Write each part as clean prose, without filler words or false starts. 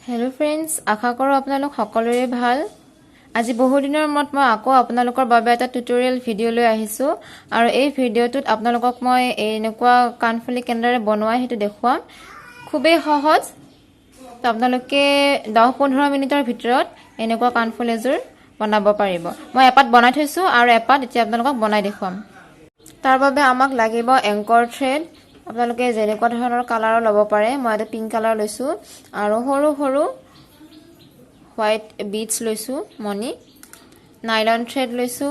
Hello friends आशा करो আপোনালোক সকলোৰে ভাল আজি বহু দিনৰ মত মই আকৌ আপোনালোকৰ বাবে এটা টিউটোৰিয়েল ভিডিও লৈ আহিছো আৰু এই ভিডিওটোত আপোনালোকক মই এনেকুৱা কানফুলি কেনেদৰে বনোৱা হেতু দেখুৱাম খুবেই সহজ তো আপোনালোকে 10-15 মিনিটৰ ভিতৰত এনেকুৱা কানফুল এজোৰ বনাব পাৰিব মই এপাত বনাই থৈছো আৰু এপাত এতিয়া আপোনালোকক বনাই দেখুৱাম তাৰ বাবে আমাক লাগিব এংকৰ থ্ৰেড আপোনালোকে যেনেকুৱা ধৰণৰ কালাৰৰ ল'ব পাৰে মই এটা পিংক কালাৰ লৈছো আৰু সৰু সৰু হোৱাইট বিটস লৈছো মনি নাইলন থ্ৰেড লৈছো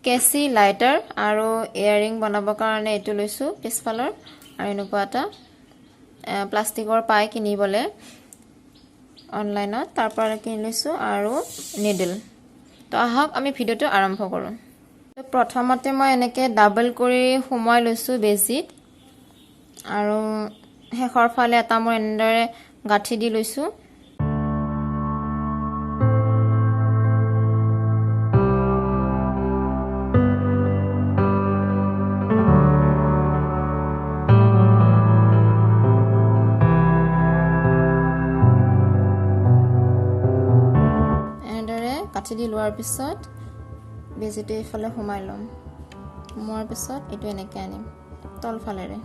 কেসি লাইটাৰ আৰু ইয়াৰিং বনাবৰ কাৰণে এটো লৈছো পিছফালৰ আৰু এনেকুৱা এটা প্লাষ্টিকৰ পাই কিনিবলে অনলাইনত তাৰ পৰা কিনি লৈছো আৰু নিডল তো আহক আমি ভিডিওটো আৰম্ভ কৰো তো প্ৰথমতে মই এনেকে ডাবল কৰি সোমাই লৈছো বেজিত আৰু হেখৰ ফালে এটা মই এনেদৰে গাঠি দি লৈছো এনেদৰে গাঠি দি লোৱাৰ পিছত বেজিটো ইফালে সোমাই লম সোমোৱাৰ পিছত এটো এনেকে আনিম তল ফালেৰে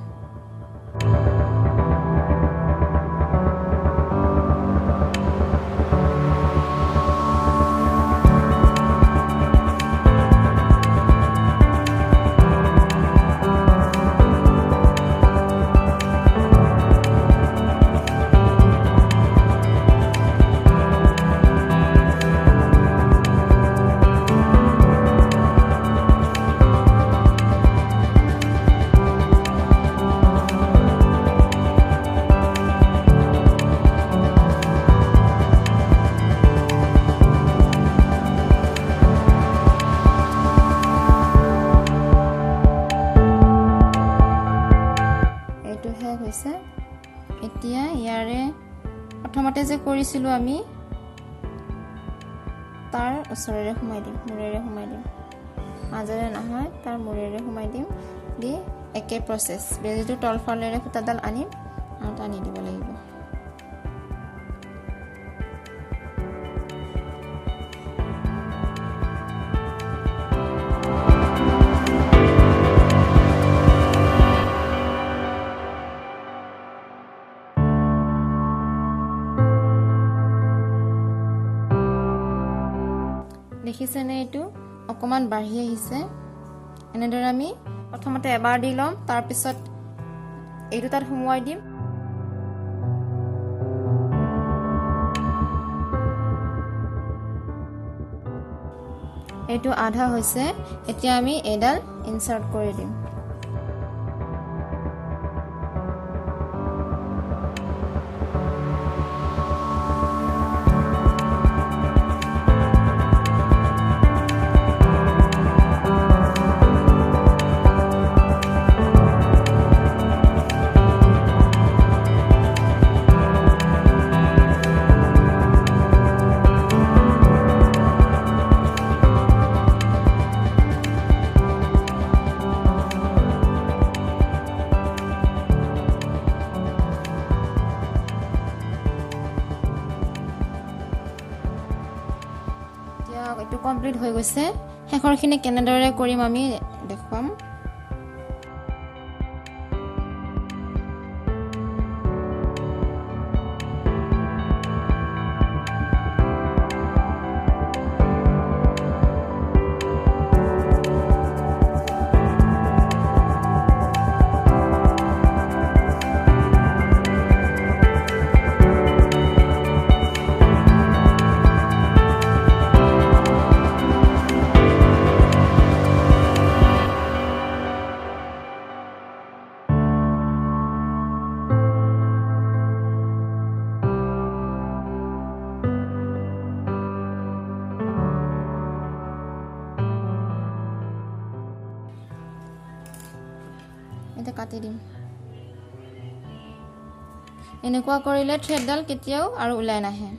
হৈছে এতিয়া ইয়াৰে প্ৰথমতে যে কৰিছিলো আমি তাৰ ওচৰেৰে সোমাই দিম মুৰেৰে সোমাই দিম মাজেৰে নহয় তাৰ মুৰেৰে সোমাই দিম দি একে প্ৰসেস বেজিটো তলফালেৰে ফুটাডাল আনিম আৰু টানি দিব লাগিব দেখিছেনে এটো অকমান বাঢ়ি আহিছে এনেদৰে আমি প্ৰথমতে এবাৰ দি লম তাৰ পিছত এইটো তাত সোমোৱাই দিম এইটো আধা হৈছে এতিয়া আমি এডাল ইনসাৰ্ট কৰি দিম এটো কমপ্লিট হৈ গৈছে হেখৰখিনি কেনেদৰে কৰিম আমি দেখুৱাম এটা কাটি দিম এনেকুৱা কৰিলে থ্ৰেডডাল কেতিয়াও আৰু উলাই নাহে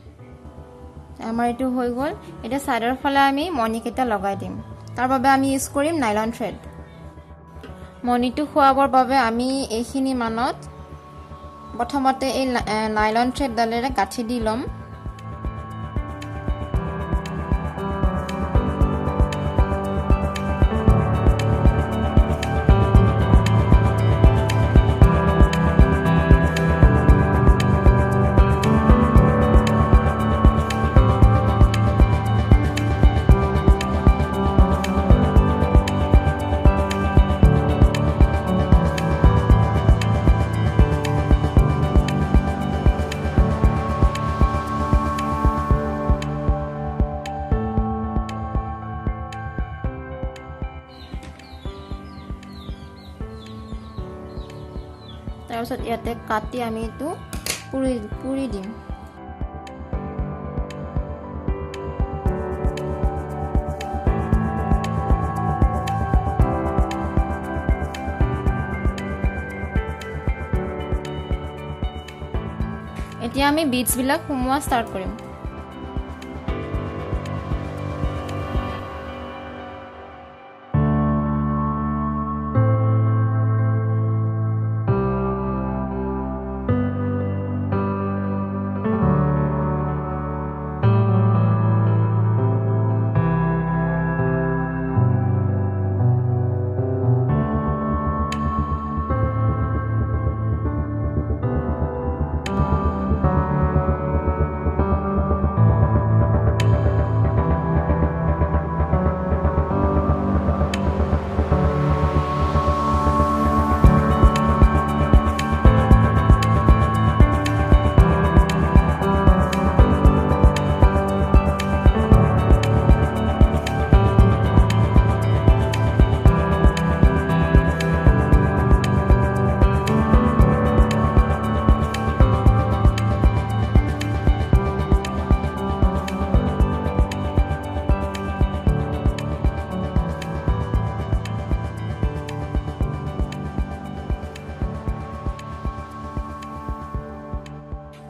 আমাৰ এটো হৈ গল এটা সাইডৰ ফালে আমি মণিকেটা লগাই দিম তাৰ বাবে আমি ইউজ কৰিম নাইলন থ্ৰেড মণিটো খোৱাবৰ বাবে আমি এইখিনি মানত প্ৰথমতে এই নাইলন থ্ৰেডডালেৰে গাঠি দি লম তাৰপিছত ইয়াতে কাটি আমি এইটো পুৰি দিম। এতিয়া আমি বিটছবিলাক সুমুৱা ষ্টাৰ্ট কৰিম।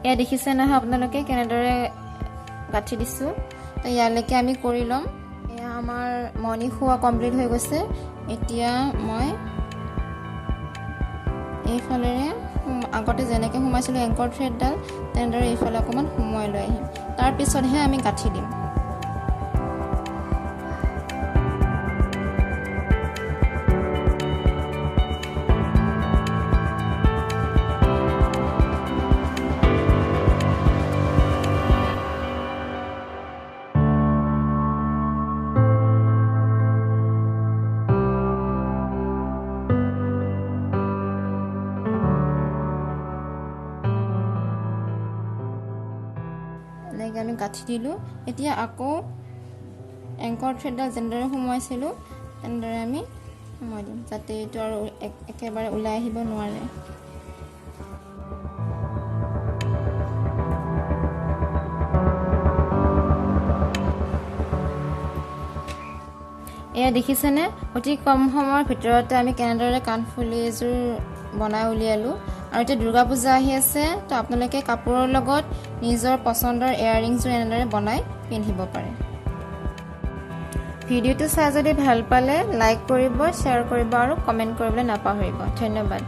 এয়া দেখিছে নহয় আপোনালোকে কেনেদৰে গাঁঠি দিছোঁ। তো ইয়ালৈকে আমি কৰি ল'ম। এয়া আমাৰ মণি খোৱা কমপ্লিট হৈ গৈছে। এতিয়া মই এইফালেৰে আগতে যেনেকৈ সোমাইছিলোঁ এংকৰ থ্ৰেডডাল তেনেদৰে এইফালে অকণমান সোমোৱাই লৈ আহিম। তাৰপিছতহে আমি গাঁঠি দিম। এনেকৈ আমি গাঁঠি দিলোঁ। এতিয়া আকৌ এংকৰ থ্ৰেডডাল যেনেদৰে সোমোৱাইছিলোঁ তেনেদৰে আমি সোমোৱাই দিম, যাতে এইটো আৰু একেবাৰে ওলাই আহিব নোৱাৰে। এয়া দেখিছেনে অতি কম সময়ৰ ভিতৰতে আমি কেনেদৰে কাণফুলি এযোৰ বনাই উলিয়ালোঁ। আৰু এতিয়া দুৰ্গা পূজা আহি আছে, তো আপোনালোকে কাপোৰৰ লগত নিজৰ পচন্দৰ ইয়াৰৰিংছযোৰ এনেদৰে বনাই পিন্ধিব পাৰে। ভিডিঅ'টো চাই যদি ভাল পালে লাইক কৰিব, শ্বেয়াৰ কৰিব আৰু কমেণ্ট কৰিবলৈ নাপাহৰিব। ধন্যবাদ।